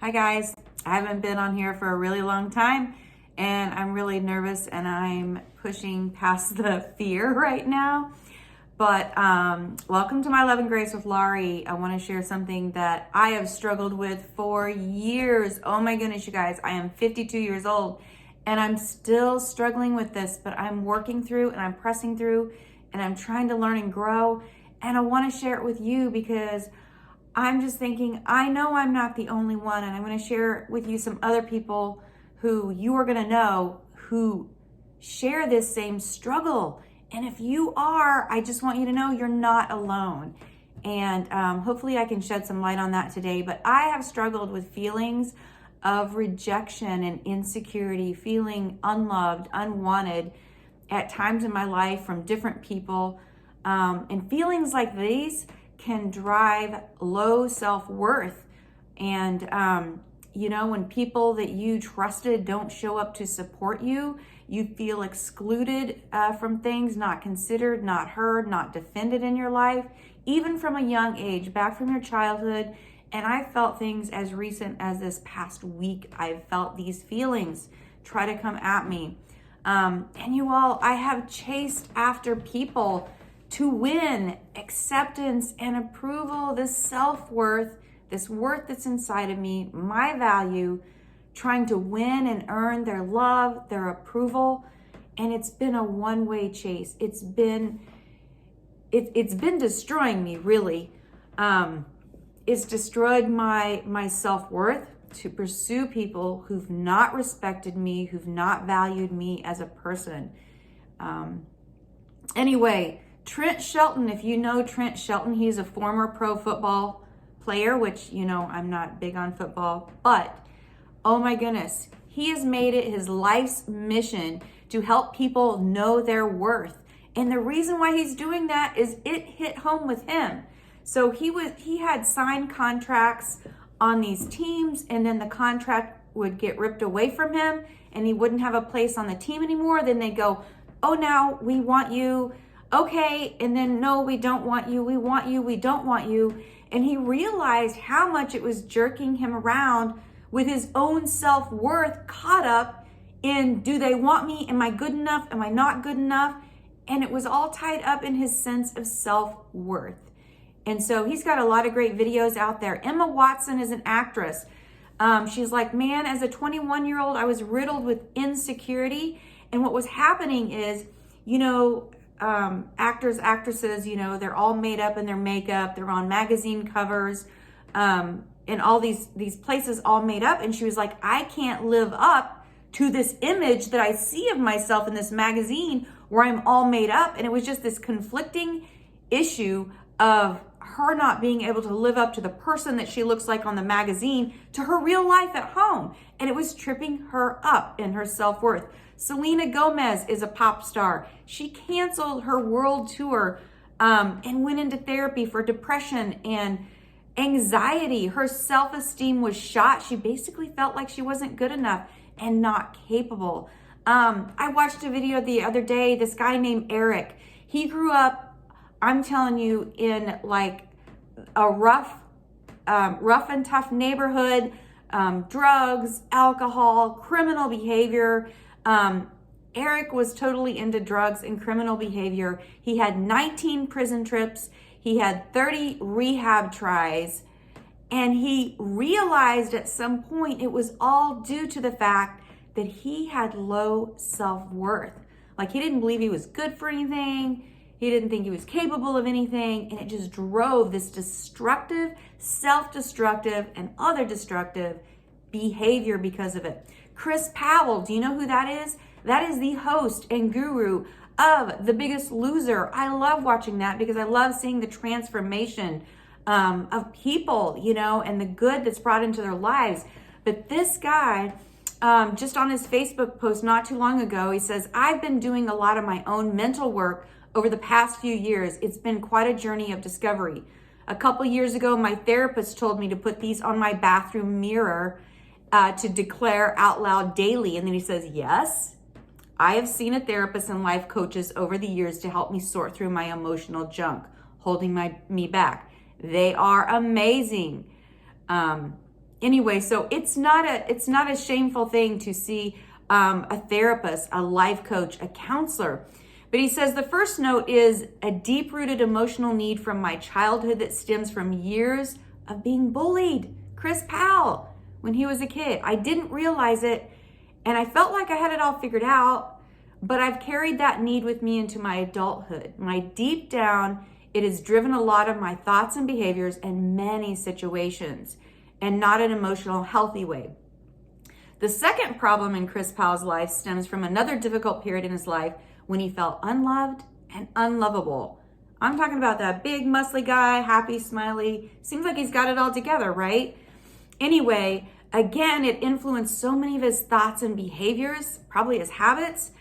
Hi guys, I haven't been on here for a really long time and I'm really nervous and I'm pushing past the fear right now. But welcome to my Love and Grace with Laurie. I want to share something that I have struggled with for years. Oh my goodness, you guys, I am 52 years old and I'm still struggling with this, but I'm working through and I'm pressing through and I'm trying to learn and grow. And I want to share it with you because I'm just thinking, I know I'm not the only one, and I'm going to share with you some other people who you are going to know who share this same struggle. And if you are, I just want you to know you're not alone. And hopefully I can shed some light on that today. But I have struggled with feelings of rejection and insecurity, feeling unloved, unwanted at times in my life from different people. And feelings like these can drive low self-worth. And, when people that you trusted don't show up to support you, you feel excluded from things, not considered, not heard, not defended in your life, even from a young age, back from your childhood. And I felt things as recent as this past week. I've felt these feelings try to come at me. And you all, I have chased after people to win acceptance and approval, this self-worth, this worth that's inside of me, my value, trying to win and earn their love, their approval. And it's been a one-way chase. It's been destroying me, really. It's destroyed my self-worth to pursue people who've not respected me, who've not valued me as a person. Anyway, Trent Shelton, if you know Trent Shelton, he's a former pro football player, which, I'm not big on football, but oh my goodness, he has made it his life's mission to help people know their worth. And the reason why he's doing that is it hit home with him. So he had signed contracts on these teams, and then the contract would get ripped away from him and he wouldn't have a place on the team anymore. Then they go, oh, now we want you. Okay, and then no, we don't want you, we want you, we don't want you. And he realized how much it was jerking him around with his own self-worth caught up in, do they want me? Am I good enough? Am I not good enough? And it was all tied up in his sense of self-worth. And so he's got a lot of great videos out there. Emma Watson is an actress. She's like, man, as a 21-year-old, I was riddled with insecurity. And what was happening is, actors, actresses, they're all made up in their makeup. They're on magazine covers, and all these places all made up. And she was like, I can't live up to this image that I see of myself in this magazine where I'm all made up. And it was just this conflicting issue of her not being able to live up to the person that she looks like on the magazine to her real life at home. And it was tripping her up in her self-worth. Selena Gomez is a pop star. She canceled her world tour and went into therapy for depression and anxiety. Her self-esteem was shot. She basically felt like she wasn't good enough and not capable. I watched a video the other day, this guy named Eric. He grew up, I'm telling you, in like a rough and tough neighborhood, drugs, alcohol, criminal behavior. Eric was totally into drugs and criminal behavior. He had 19 prison trips. He had 30 rehab tries. And he realized at some point it was all due to the fact that he had low self-worth. Like, he didn't believe he was good for anything. He didn't think he was capable of anything. And it just drove this destructive, self-destructive, and other destructive behavior because of it. Chris Powell, do you know who that is? That is the host and guru of The Biggest Loser. I love watching that because I love seeing the transformation of people, and the good that's brought into their lives. But this guy, just on his Facebook post not too long ago, he says, I've been doing a lot of my own mental work over the past few years. It's been quite a journey of discovery. A couple years ago, my therapist told me to put these on my bathroom mirror to declare out loud daily. And then he says, yes, I have seen a therapist and life coaches over the years to help me sort through my emotional junk, holding me back. They are amazing. Anyway, so it's not a shameful thing to see a therapist, a life coach, a counselor. But he says the first note is a deep-rooted emotional need from my childhood that stems from years of being bullied. Chris Powell, when he was a kid. I didn't realize it, and I felt like I had it all figured out, but I've carried that need with me into my adulthood. My deep down, it has driven a lot of my thoughts and behaviors in many situations, and not an emotional, healthy way. The second problem in Chris Powell's life stems from another difficult period in his life when he felt unloved and unlovable. I'm talking about that big, muscly guy, happy, smiley. Seems like he's got it all together, right? Anyway, again, it influenced so many of his thoughts and behaviors, probably his habits,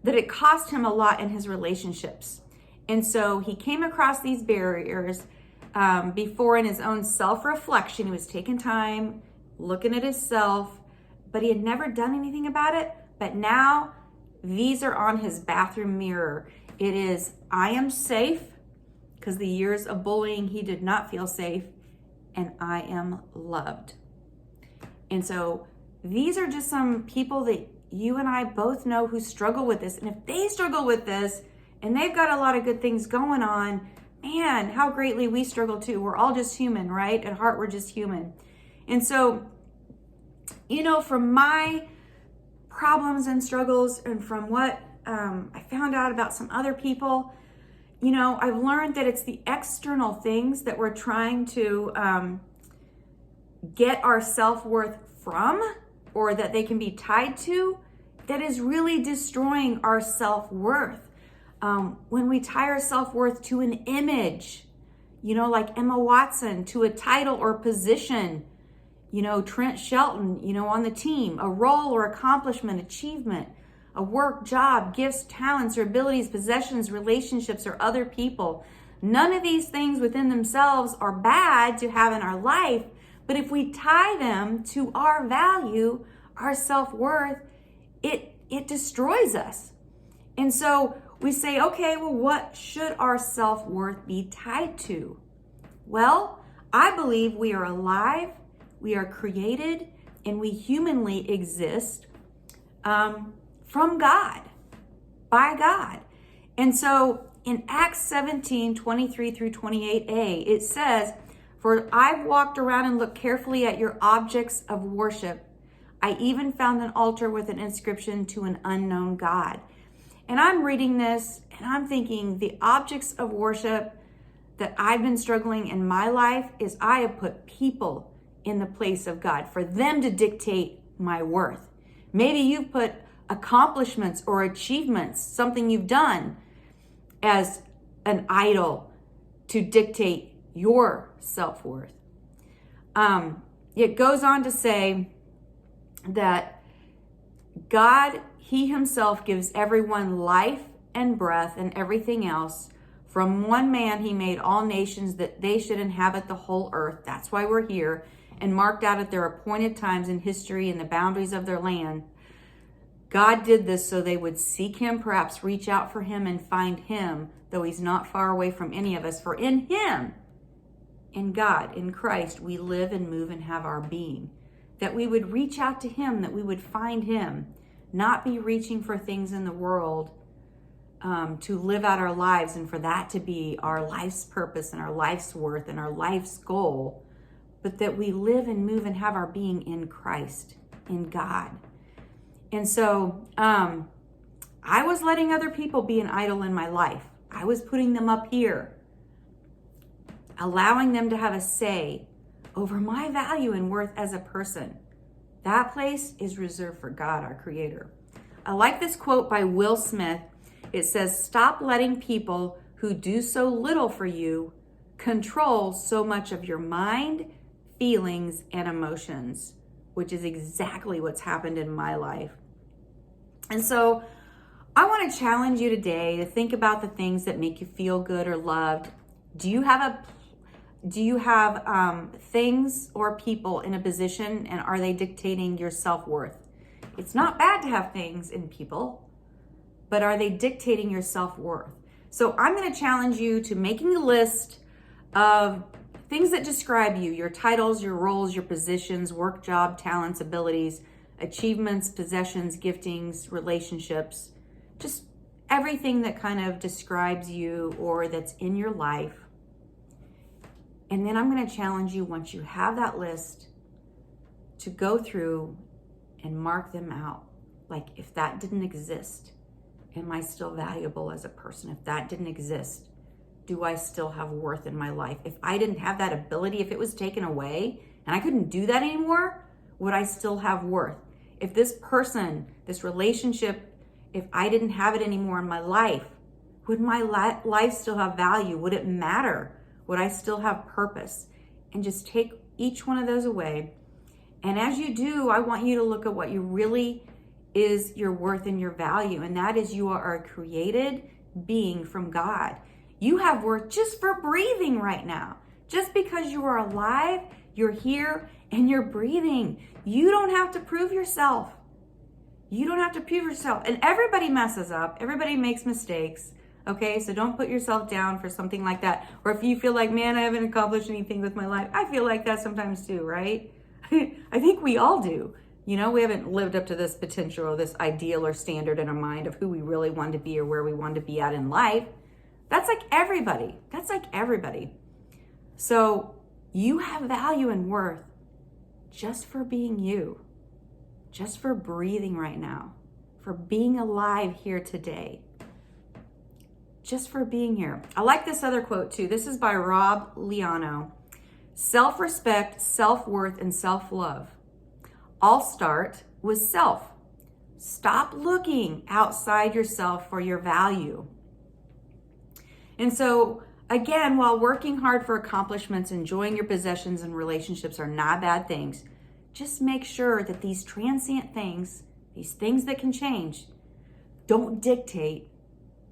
that it cost him a lot in his relationships. And so he came across these barriers before in his own self-reflection. He was taking time, looking at himself, but he had never done anything about it. But now these are on his bathroom mirror. It is, I am safe, because the years of bullying, he did not feel safe, and I am loved. And so these are just some people that you and I both know who struggle with this. And if they struggle with this and they've got a lot of good things going on, man, how greatly we struggle too. We're all just human, right? At heart, we're just human. And so, from my problems and struggles and from what I found out about some other people, I've learned that it's the external things that we're trying to get our self-worth from, or that they can be tied to, that is really destroying our self-worth. When we tie our self-worth to an image, like Emma Watson, to a title or position, Trent Shelton, on the team, a role or accomplishment, achievement, a work, job, gifts, talents, or abilities, possessions, relationships, or other people. None of these things within themselves are bad to have in our life, but if we tie them to our value, our self-worth, it destroys us. And so we say, okay, well, what should our self-worth be tied to? Well, I believe we are alive, we are created, and we humanly exist from God, by God. And so in Acts 17, 23 through 28a, it says, "For I've walked around and looked carefully at your objects of worship. I even found an altar with an inscription to an unknown God." And I'm reading this and I'm thinking the objects of worship that I've been struggling in my life is I have put people in the place of God for them to dictate my worth. Maybe you've put accomplishments or achievements, something you've done, as an idol to dictate your self-worth. It goes on to say that God, He Himself gives everyone life and breath and everything else. From one man He made all nations that they should inhabit the whole earth. That's why we're here, and marked out at their appointed times in history and the boundaries of their land. God did this so they would seek Him, perhaps reach out for Him and find Him, though He's not far away from any of us. For in Him, in God, in Christ, we live and move and have our being. That we would reach out to Him, that we would find Him, not be reaching for things in the world to live out our lives and for that to be our life's purpose and our life's worth and our life's goal, but that we live and move and have our being in Christ, in God. And so I was letting other people be an idol in my life. I was putting them up here, allowing them to have a say over my value and worth as a person. That place is reserved for God, our Creator. I like this quote by Will Smith. It says, "Stop letting people who do so little for you control so much of your mind, feelings, and emotions," which is exactly what's happened in my life. And so I want to challenge you today to think about the things that make you feel good or loved. Do you have things or people in a position, and are they dictating your self-worth? It's not bad to have things and people, but are they dictating your self-worth? So I'm going to challenge you to making a list of things that describe you, your titles, your roles, your positions, work, job, talents, abilities, achievements, possessions, giftings, relationships, just everything that kind of describes you or that's in your life. And then I'm going to challenge you, once you have that list, to go through and mark them out. Like, if that didn't exist, am I still valuable as a person? If that didn't exist, do I still have worth in my life? If I didn't have that ability, if it was taken away and I couldn't do that anymore, would I still have worth? If this person, this relationship, if I didn't have it anymore in my life, would my life still have value? Would it matter? Would I still have purpose? And just take each one of those away. And as you do, I want you to look at what you really is your worth and your value. And that is, you are a created being from God. You have worth just for breathing right now. Just because you are alive, you're here, and you're breathing. You don't have to prove yourself. You don't have to prove yourself. And everybody messes up. Everybody makes mistakes. Okay, so don't put yourself down for something like that. Or if you feel like, man, I haven't accomplished anything with my life. I feel like that sometimes too, right? I think we all do. You know, we haven't lived up to this potential or this ideal or standard in our mind of who we really want to be or where we want to be at in life. That's like everybody. That's like everybody. So you have value and worth just for being you, just for breathing right now, for being alive here today, just for being here. I like this other quote too. This is by Rob Liano. Self-respect, self-worth, and self-love all start with self. Stop looking outside yourself for your value. And so, again, while working hard for accomplishments, enjoying your possessions and relationships are not bad things, just make sure that these transient things, these things that can change, don't dictate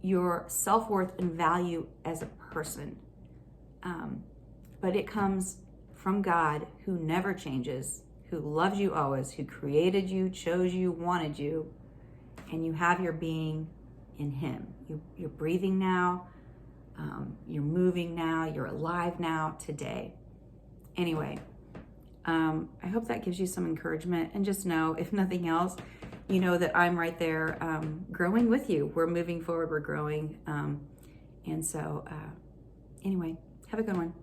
your self-worth and value as a person. But it comes from God, who never changes, who loves you always, who created you, chose you, wanted you, and you have your being in Him. You're breathing now, you're moving now, you're alive now, today. Anyway, I hope that gives you some encouragement, and just know, if nothing else, you know that I'm right there growing with you. We're moving forward, we're growing. And so, anyway, have a good one.